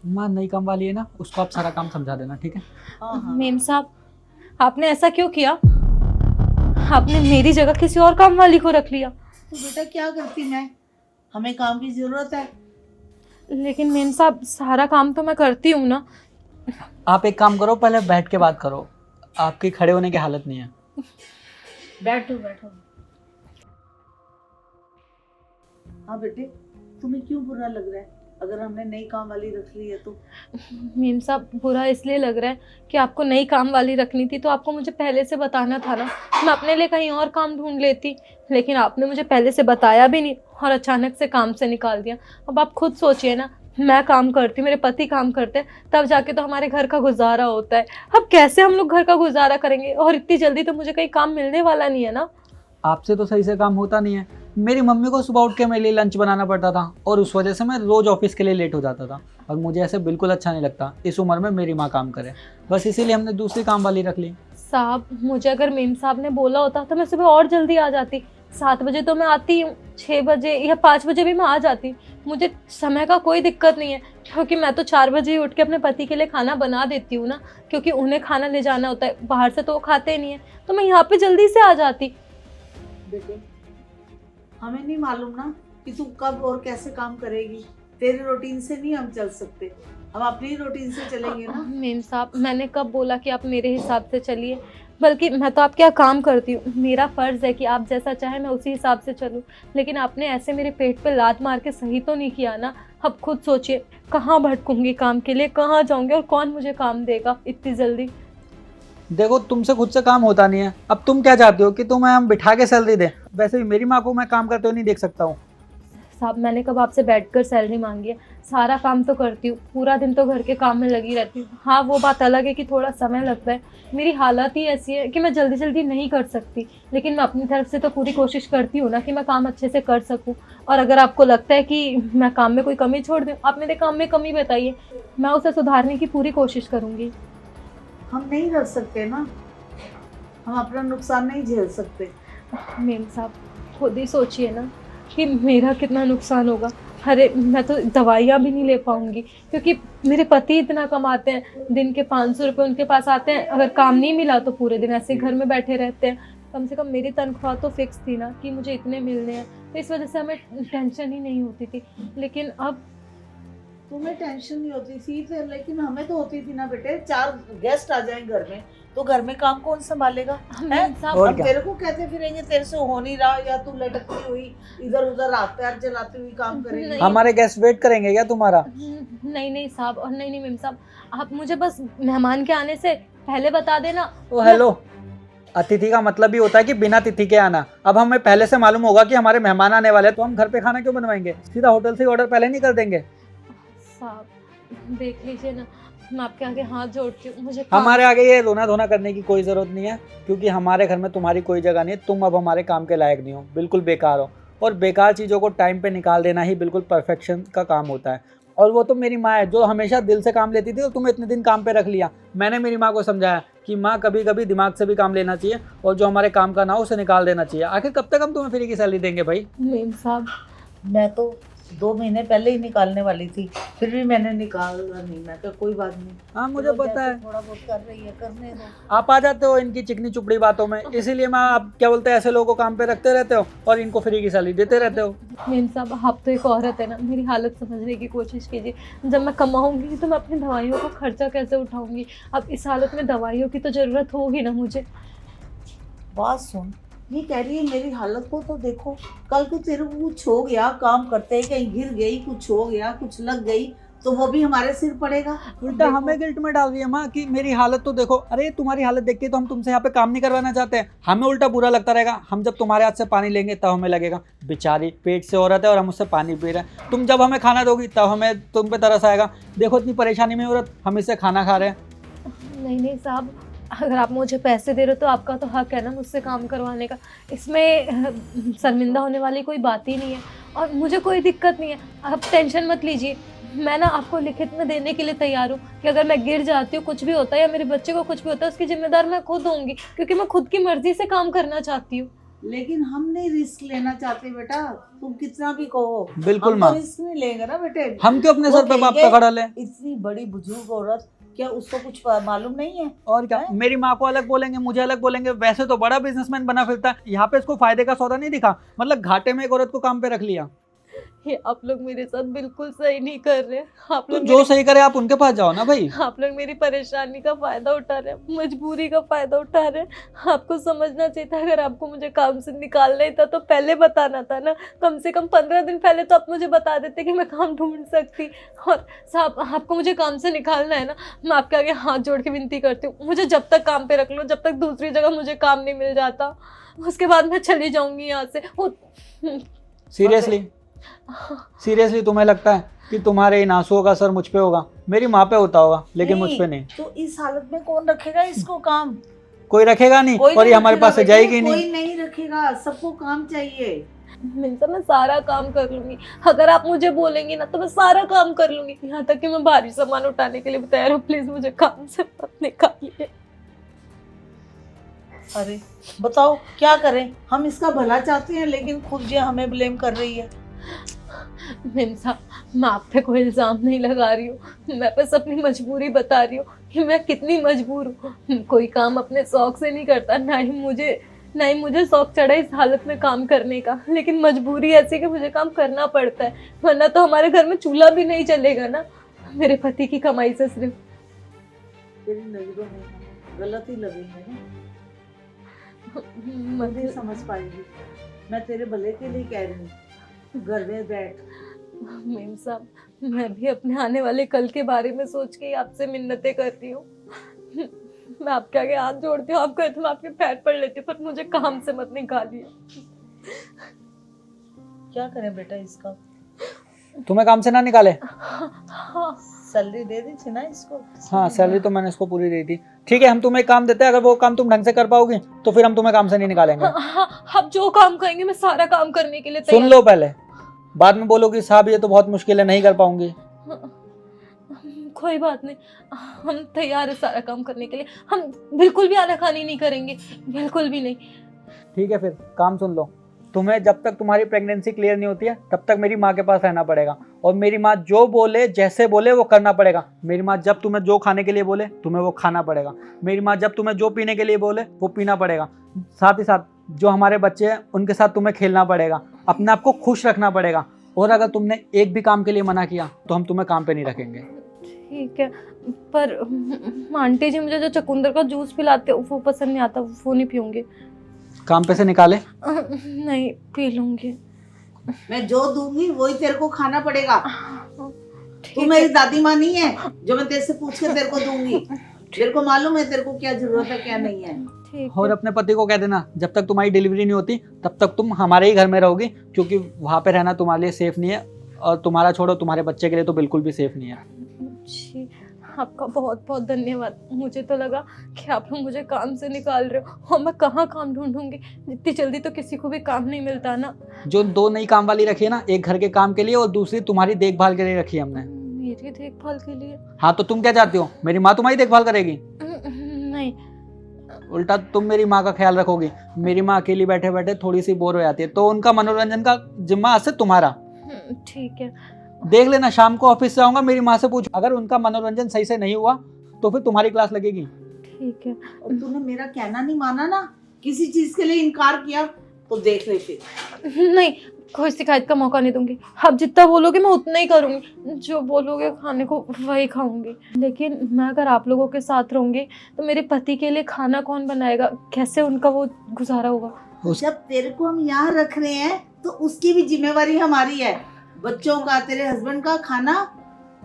माँ नई काम वाली है ना, उसको आप सारा काम समझा देना, ठीक है? हाँ हाँ। मेम साहब, आपने ऐसा क्यों किया? आपने मेरी जगह किसी और काम वाली को रख लिया। तो बेटा क्या करती मैं, हमें काम की जरूरत है। लेकिन मेम साहब, सारा काम तो मैं करती हूँ ना। आप एक काम करो, पहले बैठ के बात करो, आपकी खड़े होने की हालत नहीं है। बैठो बैठो। हाँ बेटे, तुम्हें क्यों बुरा लग रहा है अगर हमने नई काम वाली रख ली है तो? मेम साहब, बुरा इसलिए लग रहा है कि आपको नई काम वाली रखनी थी तो आपको मुझे पहले से बताना था ना। मैं अपने लिए कहीं और काम ढूंढ लेती, लेकिन आपने मुझे पहले से बताया भी नहीं और अचानक से काम से निकाल दिया। अब आप खुद सोचिए ना, मैं काम करती, मेरे पति काम करते हैं, तब जाके तो हमारे घर का गुजारा होता है। अब कैसे हम लोग घर का गुजारा करेंगे? और इतनी जल्दी तो मुझे कहीं काम मिलने वाला नहीं है ना। आपसे तो सही से काम होता नहीं है। मेरी मम्मी को सुबह उठ के मेरे लिए लंच बनाना पड़ता था और उस वजह से मैं रोज़ ऑफिस के लिए लेट हो जाता था, और मुझे ऐसे बिल्कुल अच्छा नहीं लगता इस उम्र में मेरी माँ काम करे। बस इसीलिए हमने दूसरी काम वाली रख ली। साहब, मुझे अगर मेम साहब ने बोला होता तो मैं सुबह और जल्दी आ जाती। 7 बजे तो मैं आती हूँ, 6 बजे या 5 बजे भी मैं आ जाती। मुझे समय का कोई दिक्कत नहीं है, क्योंकि मैं तो 4 बजे ही उठ के अपने पति के लिए खाना बना देती हूँ ना, क्योंकि उन्हें खाना ले जाना होता है, बाहर से तो वो खाते नहीं है, तो मैं यहाँ पे जल्दी से आ जाती। बेटे, हमें नहीं मालूम ना कि तू कब और कैसे काम करेगी। तेरे रूटीन से नहीं हम चल सकते, हम अपनी रूटीन से चलेंगे ना। मेम साहब, मैंने कब बोला कि आप मेरे हिसाब से चलिए? बल्कि मैं तो आपके यहाँ काम करती हूँ, मेरा फ़र्ज़ है कि आप जैसा चाहें मैं उसी हिसाब से चलूँ। लेकिन आपने ऐसे मेरे पेट पे लात मार के सही तो नहीं किया ना। अब खुद सोचिए, कहाँ भटकूंगी काम के लिए, कहाँ जाऊँगी और कौन मुझे काम देगा इतनी जल्दी? देखो, तुमसे खुद से काम होता नहीं है, अब तुम क्या चाहते हो कि तुम्हें हम बिठा के सैलरी दें? वैसे भी मेरी माँ को मैं काम करते हुए नहीं देख सकता हूँ। साहब, मैंने कब आपसे बैठकर सैलरी मांगी है? सारा काम तो करती हूँ, पूरा दिन तो घर के काम में लगी रहती हूँ। हाँ, वो बात अलग है कि थोड़ा समय लगता है, मेरी हालत ही ऐसी है कि मैं जल्दी जल्दी नहीं कर सकती। लेकिन मैं अपनी तरफ से तो पूरी कोशिश करती हूँ ना कि मैं काम अच्छे से कर सकूँ। और अगर आपको लगता है कि मैं काम में कोई कमी छोड़ दूँ, आप मेरे काम में कमी बताइए, मैं उसे सुधारने की पूरी कोशिश करूँगी। हम नहीं रह सकते ना, हम अपना नुकसान नहीं झेल सकते। मेम साहब, खुद ही सोचिए ना कि मेरा कितना नुकसान होगा। अरे, मैं तो दवाइयाँ भी नहीं ले पाऊँगी, क्योंकि मेरे पति इतना कमाते हैं, दिन के 500 रुपये उनके पास आते हैं। अगर काम नहीं मिला तो पूरे दिन ऐसे ही घर में बैठे रहते हैं। कम से कम मेरी तनख्वाह तो फिक्स थी ना कि मुझे इतने मिलने हैं, तो इस वजह से हमें टेंशन ही नहीं होती थी। लेकिन अब तुम्हें टेंशन नहीं होती थी फिर, लेकिन हमें तो होती थी ना बेटे। 4 गेस्ट आ जाएं घर में तो घर में काम कौन संभालेगा? मेम साहब, और अब क्या? तेरे को कहते फिरेंगे तेरे से हो नहीं रहा, या तू लटकती हुई इधर उधर हाथ पैर चलाती हुई काम करेगी। नहीं। हमारे गेस्ट वेट करेंगे क्या तुम्हारा? नहीं नहीं साहब, और नहीं नहीं मेम साहब, आप मुझे बस मेहमान के आने से पहले बता देना। ओ हेलो, अतिथि का मतलब ही होता है कि बिना तिथि के आना। अब हमें पहले से मालूम होगा कि हमारे मेहमान आने वाले हैं, तो हम घर पे खाना क्यों बनवाएंगे? सीधा होटल से ऑर्डर पहले नहीं कर देंगे? साहब, देख लीजिए ना, मैं आपके आगे हाथ जोड़ती हूँ, मुझे काम- हमारे आगे ये रोना धोना करने की कोई ज़रूरत नहीं है, क्योंकि हमारे घर में तुम्हारी कोई जगह नहीं है। तुम अब हमारे काम के लायक नहीं हो, बिल्कुल बेकार हो। और बेकार चीज़ों को टाइम पे निकाल देना ही बिल्कुल परफेक्शन का काम होता है। और वो तो मेरी माँ है जो हमेशा दिल से काम लेती थी, और तुम्हें इतने दिन काम पे रख लिया। मैंने मेरी माँ को समझाया कि माँ, कभी कभी दिमाग से भी काम लेना चाहिए, और जो हमारे काम का ना हो उसे निकाल देना चाहिए। आखिर कब तक हम तुम्हें फ्री की सैलरी देंगे भाई? मेम साहब, मैं तो 2 महीने पहले ही निकालने वाली थी, फिर भी मैंने निकाला नहीं। मैं कहा कोई बात नहीं, हाँ, मुझे चलो पता है जैसे थोड़ा बहुत कर रही है करने दो। आप आ जाते हो इनकी चिकनी चुपड़ी बातों में, इसीलिए मैं, आप क्या बोलते हैं, ऐसे लोगों को काम पे रखते रहते हो और इनको फ्री की सैलरी देते रहते हो। मेम साहब, आप तो एक औरत है ना, मेरी हालत समझने की कोशिश कीजिए। जब मैं कमाऊंगी तो मैं अपनी दवाइयों का खर्चा कैसे उठाऊंगी? अब इस हालत में दवाइयों की तो ज़रूरत होगी ना मुझे। बात सुन, ये कह रही है मेरी हालत को तो देखो। कल को तेरे को कुछ हो गया काम करते कहीं गिर गई, कुछ हो गया, कुछ लग गई, तो वो भी हमारे सिर पड़ेगा। उल्टा देखो, हमें गिल्ट में डाल रही है माँ कि मेरी हालत तो देखो। अरे, तुम्हारी हालत देख के तो हम तुमसे यहाँ पे काम नहीं करवाना चाहते हैं, हमें उल्टा बुरा लगता रहेगा। हम जब तुम्हारे हाथ से पानी लेंगे तब हमें लगेगा बेचारी पेट से औरत है और हम उससे पानी पी रहे हैं। तुम जब हमें खाना दोगी तब हमें तुम पे तरस आएगा। देखो, इतनी परेशानी में औरत, हम इससे खाना खा रहे हैं। नहीं नहीं साहब, अगर आप मुझे पैसे दे रहे हो तो आपका तो हक है ना मुझसे काम करवाने का। इसमें शर्मिंदा होने वाली कोई बात ही नहीं है, और मुझे कोई दिक्कत नहीं है। आप टेंशन मत लीजिए, मैं ना आपको लिखित में देने के लिए तैयार हूँ कि अगर मैं गिर जाती हूँ, कुछ भी होता है, या मेरे बच्चे को कुछ भी होता है, उसकी जिम्मेदार मैं खुद होंगी, क्योंकि मैं खुद की मर्जी से काम करना चाहती हूँ। लेकिन हम नहीं रिस्क लेना चाहते बेटा, तुम कितना भी कहो। बिल्कुल हम माँ, तो रिस्क नहीं लेंगे ना बेटे। हम क्यों अपने वो सर पे बाप कहेंगे, पकड़ा ले। इतनी बड़ी बुजुर्ग औरत, क्या उसको कुछ मालूम नहीं है? और क्या, हैं? मेरी माँ को अलग बोलेंगे, मुझे अलग बोलेंगे। वैसे तो बड़ा बिजनेसमैन बना फिरता है, यहाँ पे इसको फायदे का सौदा नहीं दिखा, मतलब घाटे में एक औरत को काम पे रख लिया। ये आप लोग मेरे साथ बिल्कुल सही नहीं कर रहे। आप तो लोग जो सही करे आप उनके पास जाओ ना भाई। आप लोग मेरी परेशानी का फायदा उठा रहे हैं, मजबूरी का फायदा उठा रहे हैं। आपको समझना चाहिए था, अगर आपको मुझे काम से निकालना ही था तो पहले बताना था ना। कम से कम 15 दिन पहले तो आप मुझे बता देते कि मैं काम ढूंढ सकती। और साहब, आपको मुझे काम से निकालना है ना, मैं आपके आगे हाथ जोड़ के विनती करती हूँ, मुझे जब तक काम पे रख लो, जब तक दूसरी जगह मुझे काम नहीं मिल जाता, उसके बाद मैं चली जाऊंगी यहाँ से। सीरियसली सीरियसली तुम्हें लगता है कि तुम्हारे इन आंसुओं का असर मुझ पे होगा? मेरी माँ पे होता होगा, लेकिन मुझ पे नहीं। तो इस हालत में कौन रखेगा इसको काम? कोई रखेगा नहीं, कोई और ये नहीं हमारे रखेगा पास से बेटे, जाएगी नहीं। कोई नहीं रखेगा, सबको काम चाहिए। मैं सारा काम कर लूंगी, अगर आप मुझे बोलेंगी ना तो मैं सारा काम कर लूंगी, यहाँ तक कि मैं भारी सामान उठाने के लिए भी तैयार हूँ। प्लीज मुझे काम से मत निकालिए। अरे बताओ क्या करें, हम इसका भला चाहते हैं लेकिन खुद ये हमें ब्लेम कर रही है। मेम साहब, मैं आप पे कोई इल्ज़ाम नहीं लगा रही हूँ, मैं बस अपनी मजबूरी बता रही हूँ कि मैं कितनी मजबूर हूँ। कोई काम अपने शौक से नहीं करता, ना ही मुझे शौक चढ़ा इस हालत में काम करने का, लेकिन मजबूरी ऐसी कि मुझे काम करना पड़ता है, वरना तो हमारे घर में चूल्हा भी नहीं चलेगा ना, मेरे पति की कमाई से सिर्फ। तेरी नजरों में हमें गलत ही लगेंगे ना, नहीं समझ पाएगी। मैं तेरे भले के लिए कह रही हूँ, घर में बैठ। मेम साहब, मैं भी अपने आने वाले कल के बारे में सोच के ही आपसे मिन्नतें करती हूँ। मैं आपके आगे हाथ जोड़ती हूँ, आप कहे तो मैं आपके पैर पड़ लेती हूँ, पर मुझे काम से मत निकालिए। क्या करें बेटा इसका? तुम्हें काम से ना निकाले? हाँ, सैलरी दे दी थी ना इसको। हाँ, सैलरी तो मैंने इसको पूरी दी थी। ठीक है, हम तुम्हें एक काम देते हैं, अगर वो काम तुम ढंग से कर पाओगी तो फिर हम तुम्हें काम से नहीं निकालेंगे। आप जो काम कहेंगे मैं सारा काम करने के लिए सुन तैयार। लो पहले, बाद में बोलोगी साहब ये तो बहुत मुश्किल है, नहीं कर पाऊंगी। कोई बात नहीं, हम तैयार है सारा काम करने के लिए, हम बिल्कुल भी आनाकानी नहीं करेंगे, बिल्कुल भी नहीं। ठीक है, फिर काम सुन लो। तुम्हें जब तक तुम्हारी प्रेगनेंसी क्लियर नहीं होती है तब तक मेरी माँ के पास रहना पड़ेगा, और मेरी माँ जो बोले जैसे बोले वो करना पड़ेगा। मेरी माँ जब तुम्हें जो खाने के लिए बोले तुम्हें वो खाना पड़ेगा। मेरी माँ जब तुम्हें जो पीने के लिए बोले वो पीना पड़ेगा। साथ ही साथ जो हमारे बच्चे हैं उनके साथ तुम्हें खेलना पड़ेगा, अपने आप को खुश रखना पड़ेगा। और अगर तुमने एक भी काम के लिए मना किया तो हम तुम्हें काम पे नहीं रखेंगे। ठीक है, पर आंटी जी मुझे जो चुकंदर का जूस पिलाते वो पसंद नहीं आता, वो नहीं पीऊंगी। काम पे से निकाले? नहीं, पी लूंगी। मैं जो दूंगी वही तेरे को खाना पड़ेगा। तू ठीक मेरी है। दादी माँ नहीं है जो मैं तेरे से पूछ के तेरे को दूंगी। तेरे को मालूम है तेरे को क्या जरूरत है क्या नहीं है। ठीक और है। अपने पति को कह देना जब तक तुम्हारी डिलीवरी नहीं होती तब तक तुम हमारे ही घर में रहोगी, क्योंकि वहाँ पे रहना तुम्हारे लिए सेफ नहीं है, और तुम्हारा छोड़ो तुम्हारे बच्चे के लिए तो बिल्कुल भी सेफ नहीं है। जी, आपका बहुत बहुत धन्यवाद। मुझे तो लगा कि आप लोग मुझे काम से निकाल रहे हो, और मैं कहाँ काम ढूंढूंगी, इतनी जल्दी तो किसी को भी काम नहीं मिलता ना। जो 2 नई काम वाली रखी है ना, एक घर के काम के लिए और दूसरी तुम्हारी देखभाल के लिए रखी है हमने। मेरी देखभाल के लिए? हाँ, तो तुम क्या चाहती हो, मेरी माँ तुम्हारी देखभाल करेगी? नहीं, उल्टा तुम मेरी माँ का ख्याल रखोगी। मेरी माँ अकेली बैठे बैठे थोड़ी सी बोर हो जाती है, तो उनका मनोरंजन का जिम्मा आज से तुम्हारा। ठीक है। देख लेना, शाम को ऑफिस से आऊंगा, मेरी माँ से पूछ, अगर उनका मनोरंजन सही से नहीं हुआ तो फिर तुम्हारी क्लास लगेगी। ठीक है। और तूने मेरा कहना नहीं माना ना, किसी चीज के लिए इनकार किया तो देख ले फिर। नहीं, कोई शिकायत का मौका नहीं दूंगी। आप जितना बोलोगे मैं उतना ही करूंगी, जो बोलोगे खाने को वही खाऊंगी। लेकिन मैं अगर आप लोगों के साथ रहूंगी तो मेरे पति के लिए खाना कौन बनाएगा, कैसे उनका वो गुजारा होगा? जब तेरे को हम यहाँ रख रहे हैं तो उसकी भी जिम्मेवारी हमारी है। बच्चों का, तेरे हस्बैंड का खाना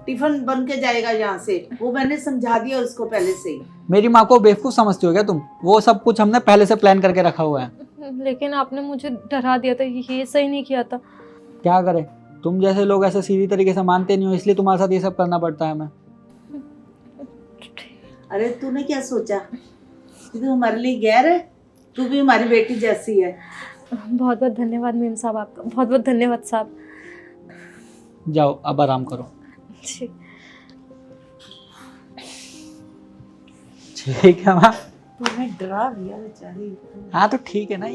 टिफिन बन के जाएगा यहाँ से, वो मैंने समझा दिया उसको पहले से ही। मेरी माँ को बेवकूफ़ समझती हो क्या तुम? वो सब कुछ हमने पहले से प्लान करके रखा हुआ है। लेकिन आपने मुझे डरा दिया था, ये सही नहीं किया था। क्या करें, तुम जैसे लोग ऐसे सीधी तरीके से मानते नहीं हो, इसलिए तुम्हारे साथ ये सब करना पड़ता है हमें। अरे तूने क्या सोचा कि तू हमारे लिए गैर है? तू भी हमारी बेटी जैसी है। बहुत बहुत धन्यवाद मेम साहब, आपका बहुत बहुत धन्यवाद साहब। जाओ अब आराम करो। जी। ठीक है माँ। तुम्हें डरा दिया बेचारी। हाँ तो ठीक है ना।